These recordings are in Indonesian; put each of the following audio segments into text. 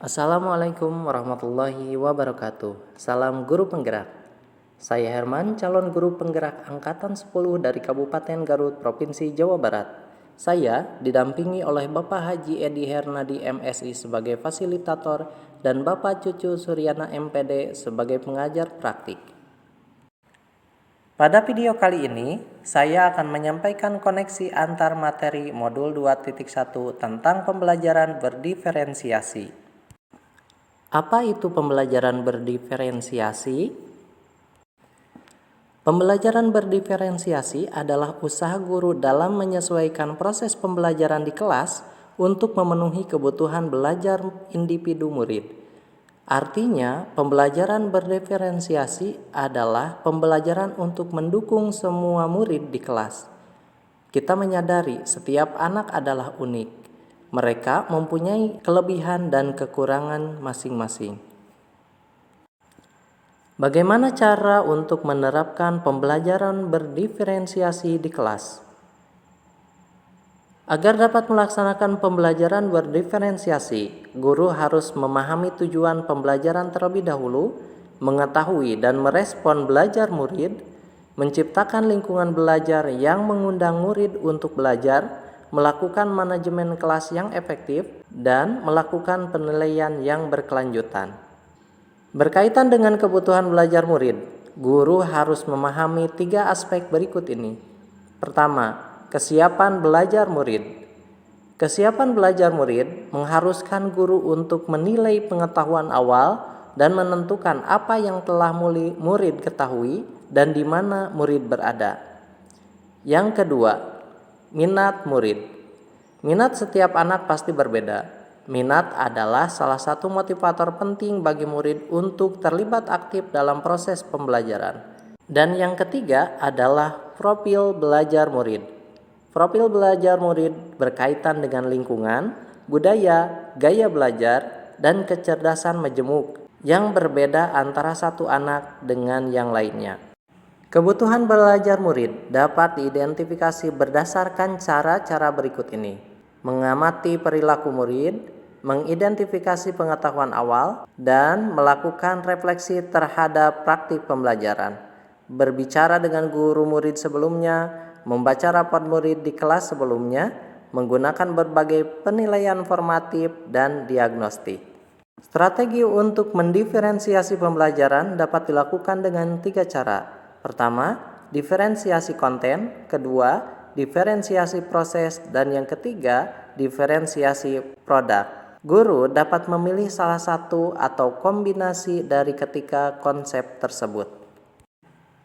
Assalamualaikum warahmatullahi wabarakatuh. Salam guru penggerak. Saya Herman, calon guru penggerak angkatan 10 dari Kabupaten Garut, Provinsi Jawa Barat. Saya didampingi oleh Bapak Haji Edi Hernadi MSI sebagai fasilitator dan Bapak Cucu Suryana MPD sebagai pengajar praktik. Pada video kali ini, saya akan menyampaikan koneksi antar materi modul 2.1 tentang pembelajaran berdiferensiasi. Apa itu pembelajaran berdiferensiasi? Pembelajaran berdiferensiasi adalah usaha guru dalam menyesuaikan proses pembelajaran di kelas untuk memenuhi kebutuhan belajar individu murid. Artinya, pembelajaran berdiferensiasi adalah pembelajaran untuk mendukung semua murid di kelas. Kita menyadari setiap anak adalah unik. Mereka mempunyai kelebihan dan kekurangan masing-masing. Bagaimana cara untuk menerapkan pembelajaran berdiferensiasi di kelas? Agar dapat melaksanakan pembelajaran berdiferensiasi, guru harus memahami tujuan pembelajaran terlebih dahulu, mengetahui dan merespon belajar murid, menciptakan lingkungan belajar yang mengundang murid untuk belajar, melakukan manajemen kelas yang efektif, dan melakukan penilaian yang berkelanjutan. Berkaitan dengan kebutuhan belajar murid, guru harus memahami 3 aspek berikut ini. Pertama, kesiapan belajar murid. Kesiapan belajar murid mengharuskan guru untuk menilai pengetahuan awal dan menentukan apa yang telah murid ketahui dan di mana murid berada. Yang kedua, minat murid. Minat setiap anak pasti berbeda. Minat adalah salah satu motivator penting bagi murid untuk terlibat aktif dalam proses pembelajaran. Dan yang ketiga adalah profil belajar murid. Profil belajar murid berkaitan dengan lingkungan, budaya, gaya belajar, dan kecerdasan majemuk yang berbeda antara satu anak dengan yang lainnya. Kebutuhan belajar murid dapat diidentifikasi berdasarkan cara-cara berikut ini: mengamati perilaku murid, mengidentifikasi pengetahuan awal, dan melakukan refleksi terhadap praktik pembelajaran, berbicara dengan guru murid sebelumnya, membaca rapor murid di kelas sebelumnya, menggunakan berbagai penilaian formatif dan diagnostik. Strategi untuk mendiferensiasi pembelajaran dapat dilakukan dengan 3 cara. Pertama, diferensiasi konten. Kedua, diferensiasi proses. Dan yang ketiga, diferensiasi produk. Guru dapat memilih salah satu atau kombinasi dari ketiga konsep tersebut.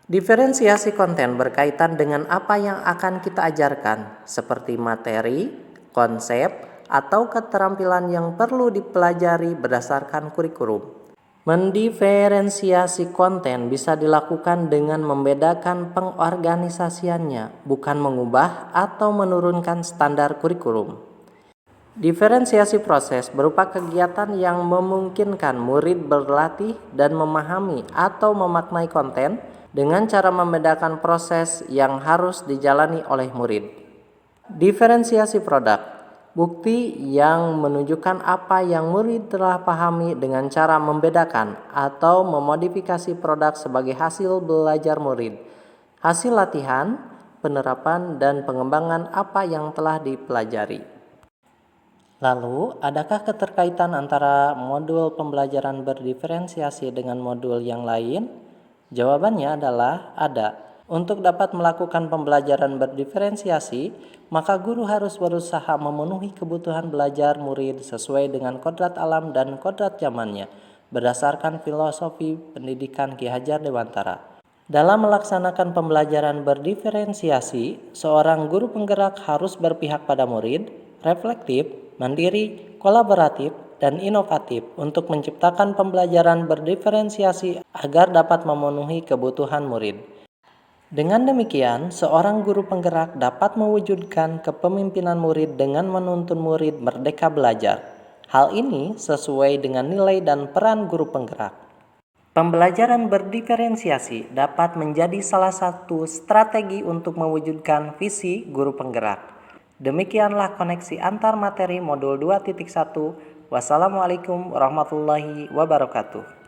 Diferensiasi konten berkaitan dengan apa yang akan kita ajarkan, seperti materi, konsep, atau keterampilan yang perlu dipelajari berdasarkan kurikulum. Mendiferensiasi konten bisa dilakukan dengan membedakan pengorganisasiannya, bukan mengubah atau menurunkan standar kurikulum. Diferensiasi proses berupa kegiatan yang memungkinkan murid berlatih dan memahami atau memaknai konten dengan cara membedakan proses yang harus dijalani oleh murid. Diferensiasi produk, bukti yang menunjukkan apa yang murid telah pahami dengan cara membedakan atau memodifikasi produk sebagai hasil belajar murid, hasil latihan, penerapan, dan pengembangan apa yang telah dipelajari. Lalu, adakah keterkaitan antara modul pembelajaran berdiferensiasi dengan modul yang lain? Jawabannya adalah ada. Untuk dapat melakukan pembelajaran berdiferensiasi, maka guru harus berusaha memenuhi kebutuhan belajar murid sesuai dengan kodrat alam dan kodrat zamannya, berdasarkan filosofi pendidikan Ki Hajar Dewantara. Dalam melaksanakan pembelajaran berdiferensiasi, seorang guru penggerak harus berpihak pada murid, reflektif, mandiri, kolaboratif, dan inovatif untuk menciptakan pembelajaran berdiferensiasi agar dapat memenuhi kebutuhan murid. Dengan demikian, seorang guru penggerak dapat mewujudkan kepemimpinan murid dengan menuntun murid merdeka belajar. Hal ini sesuai dengan nilai dan peran guru penggerak. Pembelajaran berdiferensiasi dapat menjadi salah satu strategi untuk mewujudkan visi guru penggerak. Demikianlah koneksi antar materi modul 2.1 Wassalamualaikum warahmatullahi wabarakatuh.